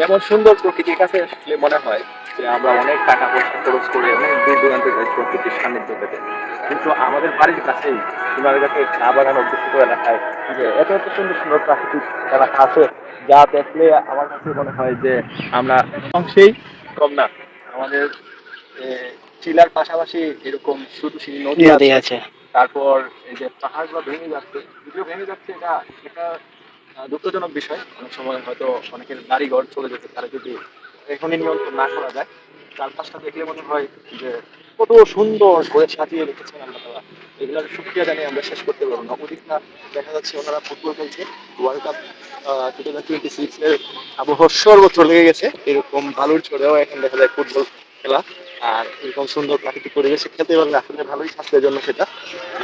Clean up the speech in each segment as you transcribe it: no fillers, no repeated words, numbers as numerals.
এমন সুন্দর প্রকৃতির কাছে আসলে মনে হয় যে আমরা অনেক টাকা পয়সা খরচ করে অনেক দূর দূরান্তে যাই প্রকৃতির সান্নিধ্য পেতে, কিন্তু আমাদের বাড়ির কাছেই আমাদের কাছে চা বাগান অভ্যস্ত এলাকায় যে এত এত সুন্দর সুন্দর প্রাকৃতিক এলাকা আছে, যা দেখলে আমার কাছে মনে হয় যে আমরা অংশেই কম না। আমাদের চিলার পাশাপাশি এরকম ছোট ছোট নদী নদী আছে। আছে। তারপর এই যে পাহাড়গুলো ভেঙে যাচ্ছে, যদিও ভেঙে যাচ্ছে, এটা একটা দুঃখজনক বিষয়। অনেক সময় হয়তো অনেকের বাড়ি ঘর চলে যেতে পারে যদি এখনই নিয়ন্ত্রণ না করা যায়। চারপাশটা দেখলে মনে হয় যে কত সুন্দর করে সাজিয়ে রেখেছেন আল্লাহ তাআলা। এগুলোর শুকরিয়া জানিয়ে আমরা শেষ করতে পারবো না। ওদিকটা দেখা যাচ্ছে ওনারা ফুটবল খেলছে, ওয়ার্ল্ড কাপ 2026 এর আবহাওয়া সর্বত্র লেগে গেছে। এরকম বালুর চড়েও এখন দেখা যায় ফুটবল খেলা, আর এরকম সুন্দর প্রাকৃতিক পরিবেশে খেলতে পারলে আসলে ভালোই স্বাস্থ্যের জন্য সেটা।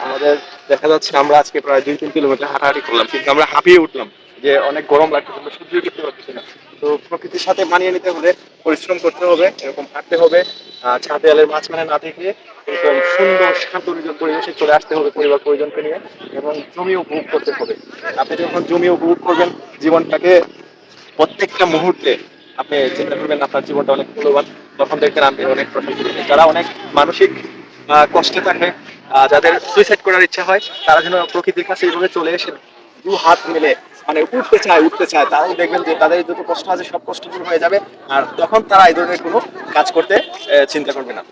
আমাদের দেখা যাচ্ছে আমরা আজকে প্রায় 2-3 কিলোমিটার হাঁটাহাঁটি করলাম, কিন্তু আমরা হাঁপিয়ে উঠলাম যে অনেক গরম লাগছে, আমরা সহ্যই করতে পারতেছি না। তো প্রকৃতির সাথে মানিয়ে নিতে হলে পরিশ্রম করতে হবে, এরকম হাঁটতে হবে, ছাদ দেয়ালের মাঝখানে না থেকে এরকম সুন্দর শান্ত পরিবেশে চলে আসতে হবে পরিবার পরিজনকে নিয়ে, এবং জমি উপভোগ করতে হবে। আপনি যখন জমি উপভোগ করবেন জীবনটাকে, প্রত্যেকটা মুহূর্তে আপনি চিন্তা করবেন আপনার জীবনটা অনেক মূল্যবান, তখন দেখবেন আপনি অনেক প্রশান্তি পাবেন। যারা অনেক মানসিক কষ্টে থাকে, যাদের সুইসাইড করার ইচ্ছা হয়, তারা যেন প্রকৃতির কাছে এইভাবে চলে এসে দু হাত মিলে মানে উঠতে চায়, তারাও দেখবেন যে তাদের যত কষ্ট আছে সব কষ্ট দূর হয়ে যাবে। আর তখন তারা এই ধরনের কোনো কাজ করতে চিন্তা করবে না।